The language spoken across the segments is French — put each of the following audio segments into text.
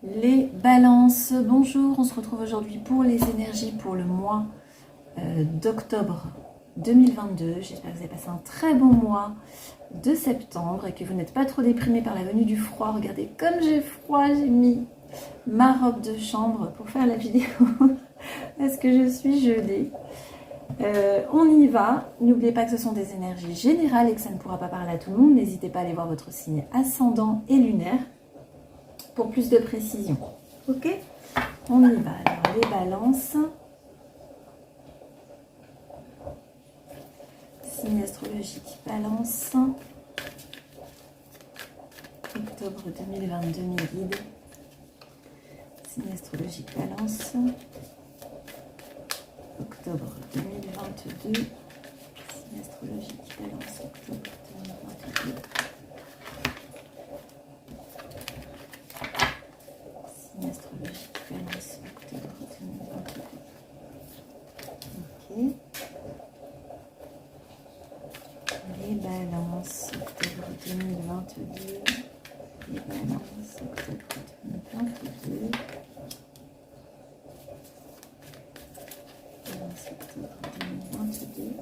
Les balances, bonjour, on se retrouve aujourd'hui pour les énergies pour le mois d'octobre 2022. J'espère que vous avez passé un très bon mois de septembre et que vous n'êtes pas trop déprimés par la venue du froid. Regardez comme j'ai froid, j'ai mis ma robe de chambre pour faire la vidéo parce que je suis gelée. On y va, n'oubliez pas que ce sont des énergies générales et que ça ne pourra pas parler à tout le monde. N'hésitez pas à aller voir votre signe ascendant et lunaire pour plus de précision. Ok, on y va. Alors les balances, signe astrologique balance, octobre 2022, mes guides. Signe astrologique balance, octobre 2022, signe astrologique balance, octobre 2022. Signe astrologique balance, octobre 2022. Ok. Les balances, octobre 2022. Les balances, octobre 2022. Balance, octobre 2022.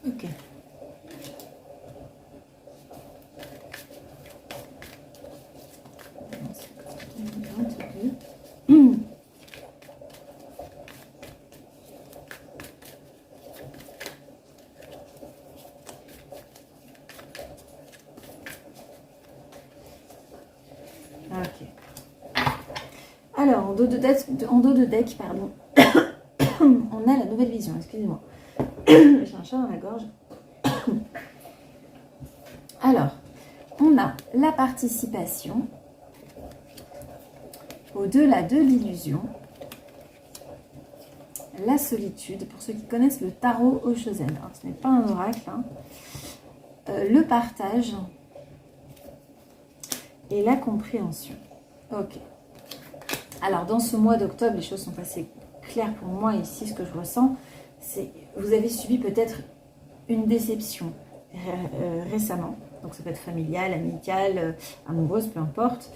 Ok. Balance, octobre 2022. Ok. Alors, en dos de deck, pardon, on a la nouvelle vision, excusez-moi. J'ai un chat dans la gorge. Alors, on a la participation, au-delà de l'illusion, la solitude, pour ceux qui connaissent le tarot Oshozen. Alors, ce n'est pas un oracle, hein. Le partage et la compréhension. Ok. Alors, dans ce mois d'octobre, les choses sont assez claires pour moi. Ici, ce que je ressens, c'est que vous avez subi peut-être une déception récemment. Donc, ça peut être familiale, amicale, amoureuse, peu importe.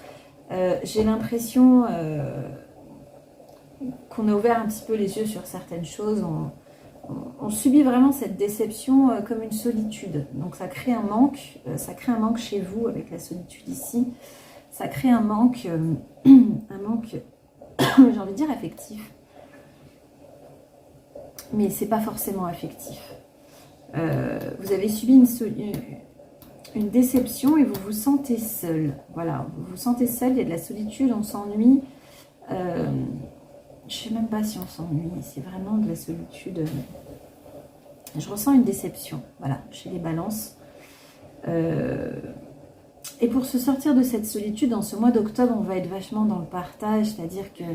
J'ai l'impression qu'on a ouvert un petit peu les yeux sur certaines choses. On subit vraiment cette déception comme une solitude. Donc, ça crée un manque chez vous avec la solitude ici. Ça crée un manque, j'ai envie de dire affectif, mais c'est pas forcément affectif. Vous avez subi une déception et vous vous sentez seul. Voilà, vous vous sentez seul, il y a de la solitude, on s'ennuie. Je sais même pas si on s'ennuie, c'est vraiment de la solitude. Je ressens une déception, voilà, chez les balances. Et pour se sortir de cette solitude, dans ce mois d'octobre, on va être vachement dans le partage, c'est-à-dire que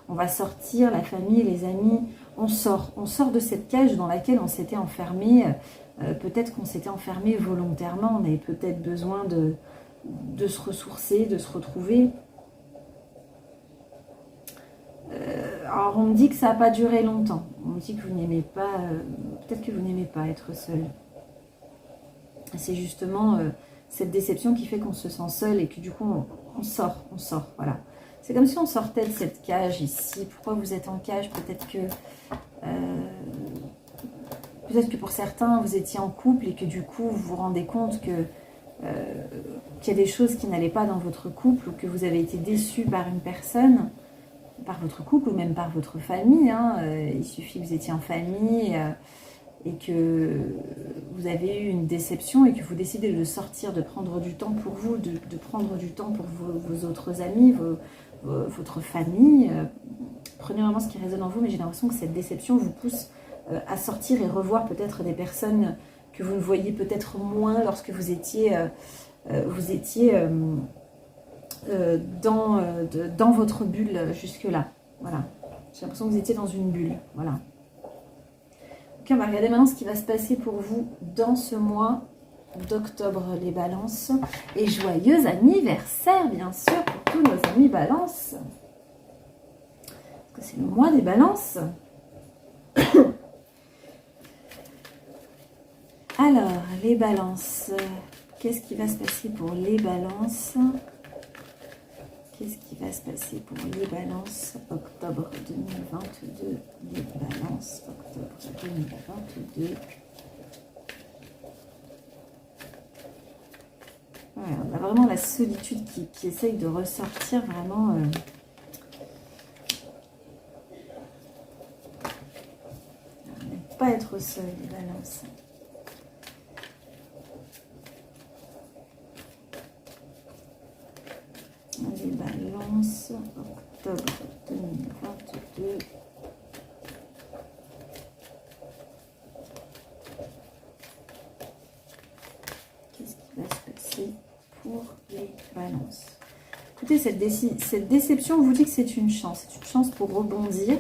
on va sortir, la famille, les amis, on sort de cette cage dans laquelle on s'était enfermé. Peut-être qu'on s'était enfermé volontairement, on avait peut-être besoin de se ressourcer, de se retrouver. Alors on me dit que ça n'a pas duré longtemps, on me dit que vous n'aimez pas, peut-être que vous n'aimez pas être seul. C'est justement cette déception qui fait qu'on se sent seul et que du coup on sort, voilà. C'est comme si on sortait de cette cage ici. Pourquoi vous êtes en cage? Peut-être que pour certains vous étiez en couple et que du coup vous vous rendez compte que qu'il y a des choses qui n'allaient pas dans votre couple, ou que vous avez été déçu par une personne, par votre couple ou même par votre famille, hein. Il suffit que vous étiez en famille et que vous avez eu une déception et que vous décidez de sortir, de prendre du temps pour vous, de prendre du temps pour vos autres amis, votre famille. Prenez vraiment ce qui résonne en vous, mais j'ai l'impression que cette déception vous pousse à sortir et revoir peut-être des personnes que vous ne voyiez peut-être moins lorsque vous étiez dans votre bulle jusque-là. Voilà. J'ai l'impression que vous étiez dans une bulle. Voilà. Ok, on va regarder maintenant ce qui va se passer pour vous dans ce mois d'octobre, les balances. Et joyeux anniversaire, bien sûr, pour tous nos amis balances. Parce que c'est le mois des balances. Alors, les balances. Qu'est-ce qui va se passer pour les balances? Qu'est-ce qui va se passer pour les balances? Octobre 2022. Les balances. Octobre 2022. Voilà, on a vraiment la solitude qui essaye de ressortir vraiment. Pas être seul, les balances. Les balances, octobre 2022. Qu'est-ce qui va se passer pour les balances? Écoutez, cette déception vous dit que c'est une chance. C'est une chance pour rebondir.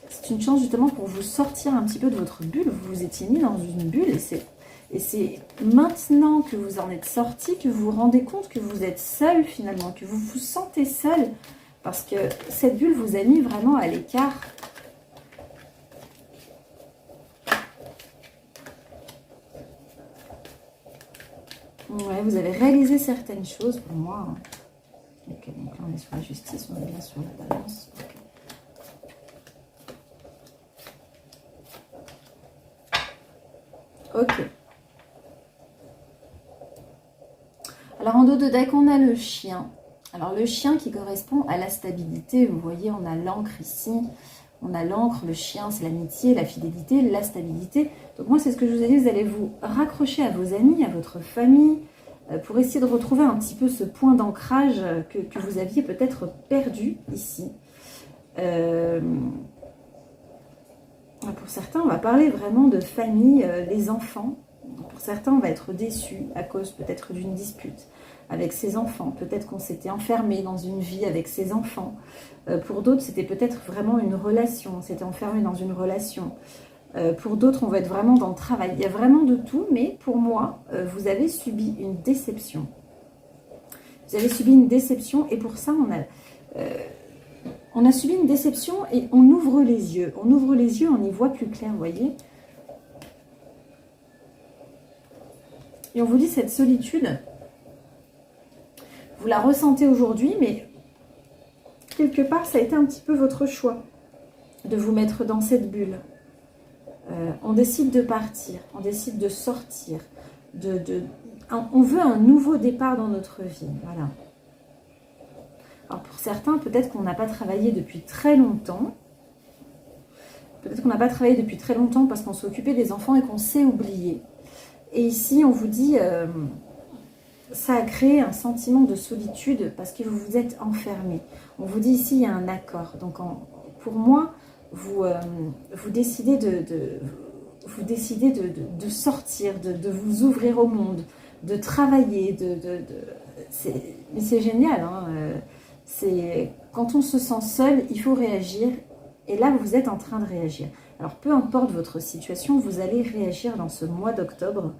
C'est une chance justement pour vous sortir un petit peu de votre bulle. Vous vous étiez mis dans une bulle et c'est maintenant que vous en êtes sorti que vous vous rendez compte que vous êtes seul finalement, que vous vous sentez seul parce que cette bulle vous a mis vraiment à l'écart. Ouais, vous avez réalisé certaines choses pour moi. Ok, donc là on est sur la justice, on est bien sur la balance. Okay. Ok. Alors en dos de deck, on a le chien. Alors le chien qui correspond à la stabilité. Vous voyez, on a l'encre ici. On a l'encre, le chien, c'est l'amitié, la fidélité, la stabilité. Donc moi, c'est ce que je vous ai dit, vous allez vous raccrocher à vos amis, à votre famille, pour essayer de retrouver un petit peu ce point d'ancrage que vous aviez peut-être perdu ici. Pour certains, on va parler vraiment de famille, les enfants. Pour certains, on va être déçu à cause peut-être d'une dispute avec ses enfants. Peut-être qu'on s'était enfermé dans une vie avec ses enfants. Pour d'autres, c'était peut-être vraiment une relation. On s'était enfermé dans une relation. Pour d'autres, on va être vraiment dans le travail. Il y a vraiment de tout, mais pour moi, vous avez subi une déception. Vous avez subi une déception et pour ça, on a subi une déception et on ouvre les yeux. On ouvre les yeux, on y voit plus clair, vous voyez. Et on vous dit, cette solitude, vous la ressentez aujourd'hui, mais quelque part, ça a été un petit peu votre choix de vous mettre dans cette bulle. On décide de partir, on décide de sortir. On veut un nouveau départ dans notre vie, voilà. Alors pour certains, peut-être qu'on n'a pas travaillé depuis très longtemps. Peut-être qu'on n'a pas travaillé depuis très longtemps parce qu'on s'est occupé des enfants et qu'on s'est oublié. Et ici, on vous dit, ça a créé un sentiment de solitude parce que vous vous êtes enfermé. On vous dit ici, il y a un accord. Donc pour moi, vous décidez de sortir, de vous ouvrir au monde, de travailler. Mais c'est génial, hein, quand on se sent seul, il faut réagir. Et là, vous et en train de réagir. Alors, peu importe votre situation, vous allez réagir dans ce mois d'octobre.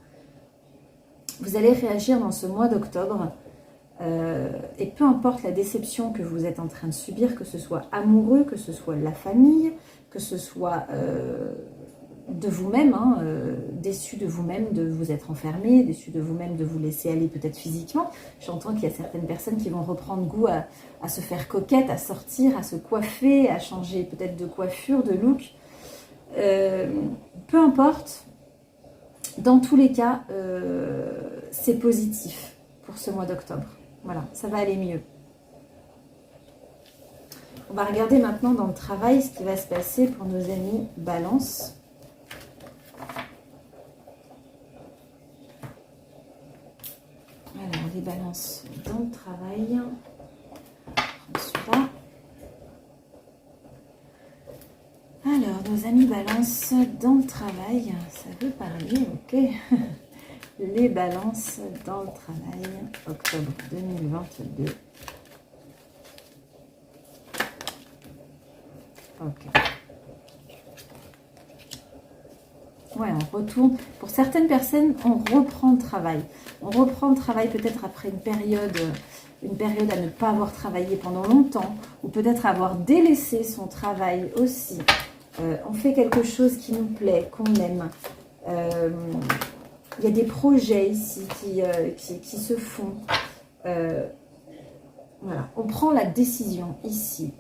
Vous allez réagir dans ce mois d'octobre. Et peu importe la déception que vous êtes en train de subir, que ce soit amoureux, que ce soit la famille, que ce soit de vous-même, hein, déçu de vous-même de vous être enfermé, déçu de vous-même de vous laisser aller peut-être physiquement. J'entends qu'il y a certaines personnes qui vont reprendre goût à se faire coquette, à sortir, à se coiffer, à changer peut-être de coiffure, de look. Peu importe, dans tous les cas, c'est positif pour ce mois d'octobre. Voilà, ça va aller mieux. On va regarder maintenant dans le travail ce qui va se passer pour nos amis Balance. Alors, les Balances dans le travail. Celui-là. Alors, nos amis Balance dans le travail, ça veut parler, ok. Les Balances dans le travail, octobre 2022. Ok. Ouais, on retourne. Pour certaines personnes, on reprend le travail. On reprend le travail peut-être après une période à ne pas avoir travaillé pendant longtemps, ou peut-être avoir délaissé son travail aussi. On fait quelque chose qui nous plaît, qu'on aime. Il y a des projets ici qui se font. Voilà, on prend la décision ici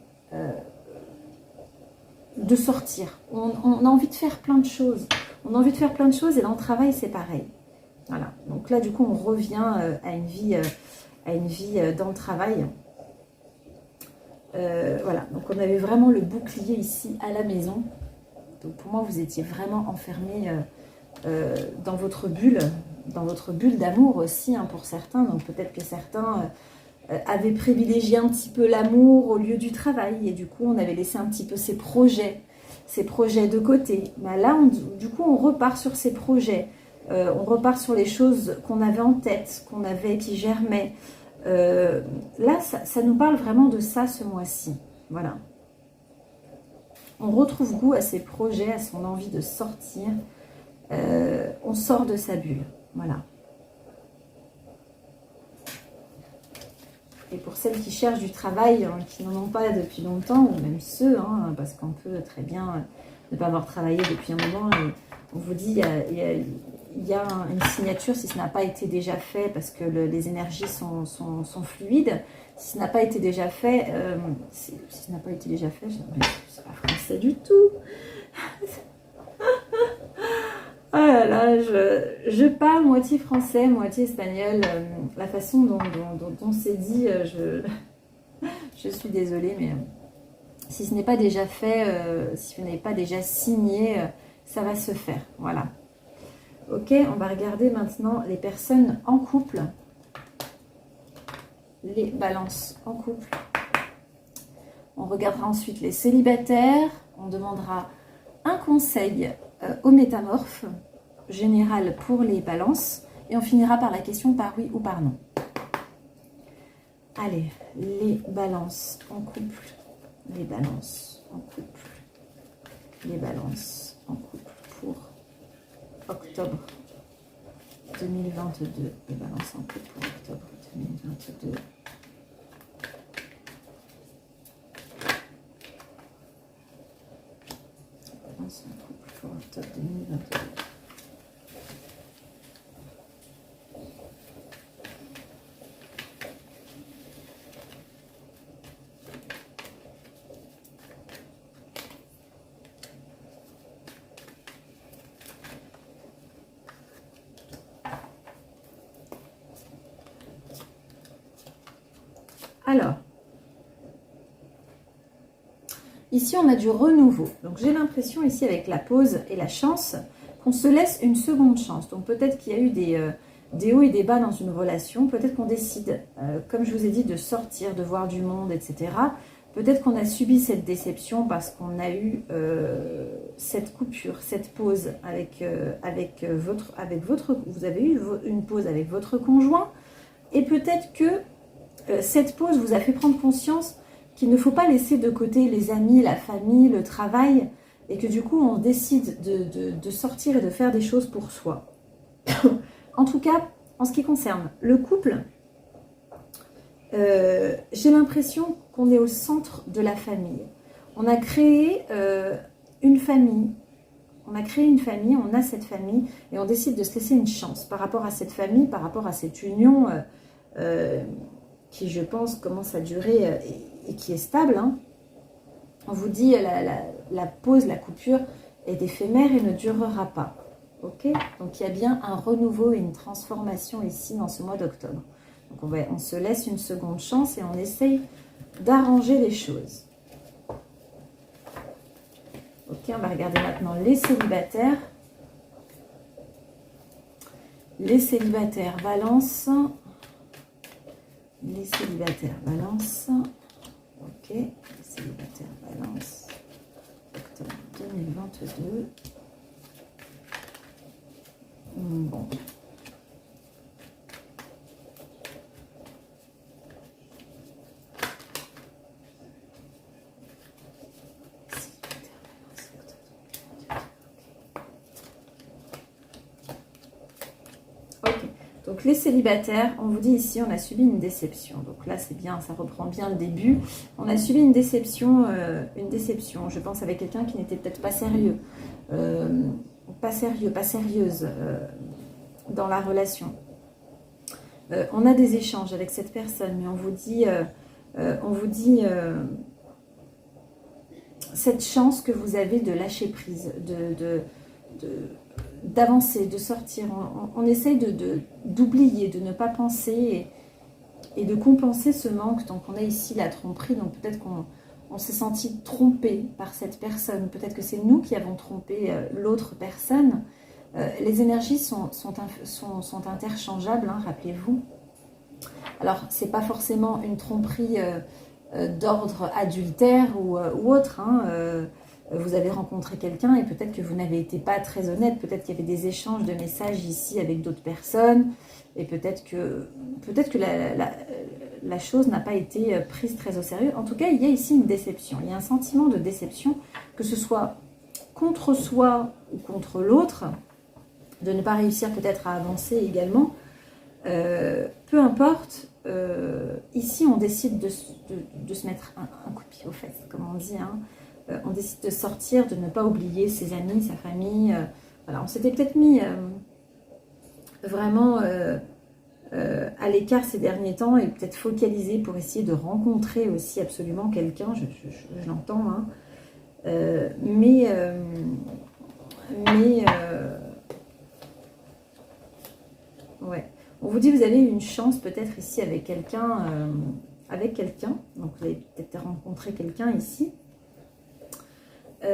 de sortir. On a envie de faire plein de choses. On a envie de faire plein de choses et dans le travail, c'est pareil. Voilà, donc là, du coup, on revient à une vie dans le travail. Voilà, donc on avait vraiment le bouclier ici à la maison. Donc pour moi, vous étiez vraiment enfermé dans votre bulle d'amour aussi, hein, pour certains. Donc peut-être que certains avaient privilégié un petit peu l'amour au lieu du travail. Et du coup, on avait laissé un petit peu ces projets de côté. Mais là, du coup, on repart sur ces projets. On repart sur les choses qu'on avait en tête, qui germaient. Là, ça nous parle vraiment de ça ce mois-ci. Voilà. On retrouve goût à ses projets, à son envie de sortir. On sort de sa bulle. Voilà. Et pour celles qui cherchent du travail, hein, qui n'en ont pas depuis longtemps, ou même ceux, hein, parce qu'on peut très bien ne pas avoir travaillé depuis un moment, et on vous dit, il y a une signature si ce n'a pas été déjà fait, parce que les énergies sont fluides. Si ce n'a pas été déjà fait, si ce n'a pas été déjà fait, c'est pas français du tout. Oh là là, je parle moitié français, moitié espagnol. La façon dont c'est dit, je suis désolée, mais si ce n'est pas déjà fait, si vous n'avez pas déjà signé, ça va se faire. Voilà. Ok, on va regarder maintenant les personnes en couple. Les balances en couple. On regardera ensuite les célibataires. On demandera un conseil au métamorphe général pour les balances. Et on finira par la question par oui ou par non. Allez, les balances en couple. Les balances en couple. Les balances en couple pour octobre 2022. Les balances en couple pour octobre 2022. Balances en couple pour octobre 2022. Alors, ici on a du renouveau. Donc j'ai l'impression ici avec la pause et la chance qu'on se laisse une seconde chance. Donc peut-être qu'il y a eu des hauts et des bas dans une relation. Peut-être qu'on décide, comme je vous ai dit, de sortir, de voir du monde, etc. Peut-être qu'on a subi cette déception parce qu'on a eu cette coupure, cette pause avec votre... Vous avez eu une pause avec votre conjoint. Et peut-être que cette pause vous a fait prendre conscience qu'il ne faut pas laisser de côté les amis, la famille, le travail, et que du coup on décide de sortir et de faire des choses pour soi. En tout cas, en ce qui concerne le couple, j'ai l'impression qu'on est au centre de la famille. On a créé une famille. On a créé une famille, on a cette famille, et on décide de se laisser une chance par rapport à cette famille, par rapport à cette union qui, je pense, commence à durer et qui est stable. Hein. On vous dit la pause, la coupure est éphémère et ne durera pas. Ok, donc il y a bien un renouveau et une transformation ici dans ce mois d'octobre. Donc on se laisse une seconde chance et on essaye d'arranger les choses. Ok, on va regarder maintenant les célibataires. Les célibataires Balance. Les célibataires Balance. Ok, les célibataires Balance. Octobre 2022. Bon. Donc les célibataires, on vous dit ici, on a subi une déception. Donc là, c'est bien, ça reprend bien le début. On a subi une déception, je pense, avec quelqu'un qui n'était peut-être pas sérieux. Pas sérieuse. dans la relation. On a des échanges avec cette personne, mais on vous dit cette chance que vous avez de lâcher prise, d'avancer, de sortir. On essaye d'oublier, de ne pas penser et de compenser ce manque. Donc on a ici la tromperie, donc peut-être qu'on s'est senti trompé par cette personne, peut-être que c'est nous qui avons trompé l'autre personne. Les énergies sont interchangeables, hein, rappelez-vous. Alors, ce n'est pas forcément une tromperie d'ordre adultère ou autre. Hein, vous avez rencontré quelqu'un et peut-être que vous n'avez été pas très honnête. Peut-être qu'il y avait des échanges de messages ici avec d'autres personnes. Et peut-être que la chose n'a pas été prise très au sérieux. En tout cas, il y a ici une déception. Il y a un sentiment de déception, que ce soit contre soi ou contre l'autre, de ne pas réussir peut-être à avancer également. Peu importe, ici on décide de se mettre un coup de pied aux fesses, comme on dit. Hein. On décide de sortir, de ne pas oublier ses amis, sa famille. Voilà, on s'était peut-être mis vraiment à l'écart ces derniers temps et peut-être focalisé pour essayer de rencontrer aussi absolument quelqu'un, je l'entends. Hein. Ouais. On vous dit que vous avez eu une chance peut-être ici avec quelqu'un. Donc vous avez peut-être rencontré quelqu'un ici. Et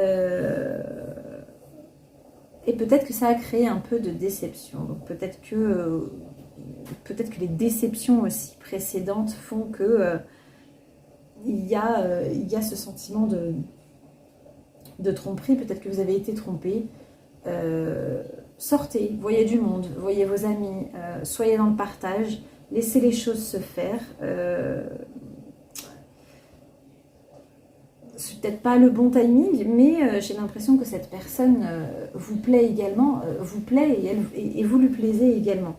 peut-être que ça a créé un peu de déception. Donc peut-être que les déceptions aussi précédentes font que il y a ce sentiment de tromperie. Peut-être que vous avez été trompé. Sortez, voyez du monde, voyez vos amis, soyez dans le partage, laissez les choses se faire. C'est peut-être pas le bon timing, mais j'ai l'impression que cette personne vous plaît également, et vous lui plaisez également.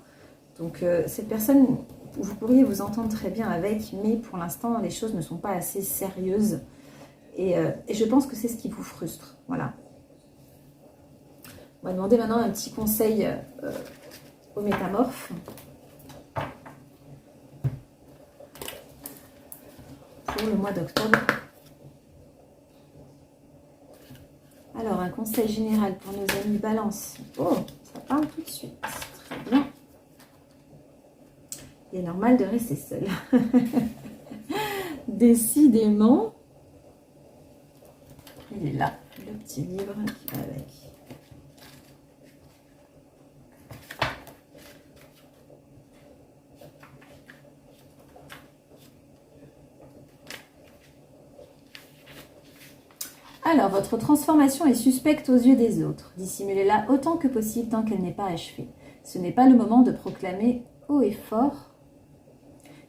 Donc cette personne, vous pourriez vous entendre très bien avec, mais pour l'instant les choses ne sont pas assez sérieuses et je pense que c'est ce qui vous frustre. Voilà. On va demander maintenant un petit conseil aux métamorphes. Pour le mois d'octobre. Alors, un conseil général pour nos amis Balance. Oh, ça parle tout de suite. Très bien. Il est normal de rester seul. Décidément. Il est là, le petit livre qui va avec. Alors, votre transformation est suspecte aux yeux des autres. Dissimulez-la autant que possible tant qu'elle n'est pas achevée. Ce n'est pas le moment de proclamer haut et fort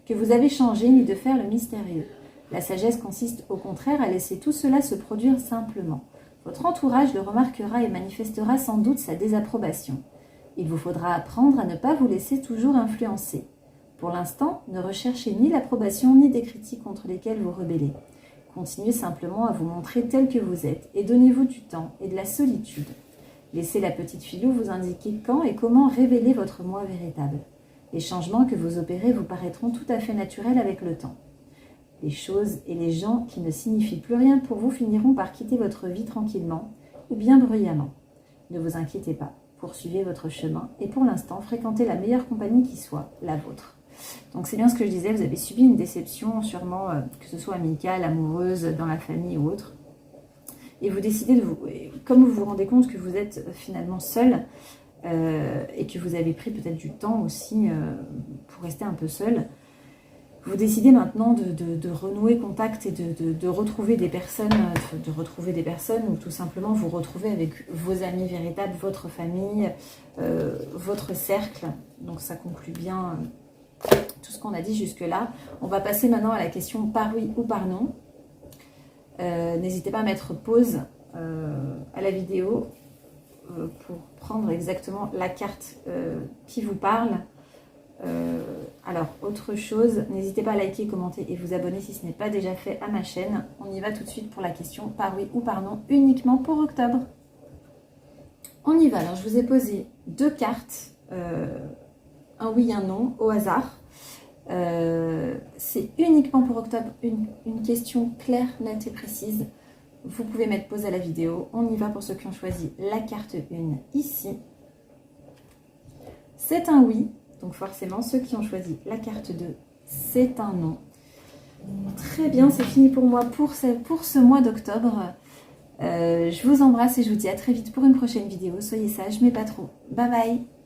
que vous avez changé ni de faire le mystérieux. La sagesse consiste au contraire à laisser tout cela se produire simplement. Votre entourage le remarquera et manifestera sans doute sa désapprobation. Il vous faudra apprendre à ne pas vous laisser toujours influencer. Pour l'instant, ne recherchez ni l'approbation ni des critiques contre lesquelles vous rebellez. Continuez simplement à vous montrer tel que vous êtes et donnez-vous du temps et de la solitude. Laissez la petite filou vous indiquer quand et comment révéler votre moi véritable. Les changements que vous opérez vous paraîtront tout à fait naturels avec le temps. Les choses et les gens qui ne signifient plus rien pour vous finiront par quitter votre vie tranquillement ou bien bruyamment. Ne vous inquiétez pas, poursuivez votre chemin et pour l'instant fréquentez la meilleure compagnie qui soit, la vôtre. Donc c'est bien ce que je disais, vous avez subi une déception sûrement, que ce soit amicale, amoureuse, dans la famille ou autre. Et vous décidez comme vous vous rendez compte que vous êtes finalement seul et que vous avez pris peut-être du temps aussi pour rester un peu seul, vous décidez maintenant de renouer contact et de retrouver des personnes, ou tout simplement vous retrouver avec vos amis véritables, votre famille, votre cercle. Donc ça conclut bien tout ce qu'on a dit jusque-là. On va passer maintenant à la question par oui ou par non. N'hésitez pas à mettre pause à la vidéo pour prendre exactement la carte qui vous parle. Alors, autre chose, n'hésitez pas à liker, commenter et vous abonner si ce n'est pas déjà fait à ma chaîne. On y va tout de suite pour la question par oui ou par non, uniquement pour octobre. On y va. Alors, je vous ai posé deux cartes un oui, un non, au hasard. C'est uniquement pour octobre, une question claire, nette et précise. Vous pouvez mettre pause à la vidéo. On y va pour ceux qui ont choisi la carte 1 ici. C'est un oui, donc forcément ceux qui ont choisi la carte 2, c'est un non. Très bien, c'est fini pour moi pour ce mois d'octobre. Je vous embrasse et je vous dis à très vite pour une prochaine vidéo. Soyez sages, mais pas trop. Bye bye!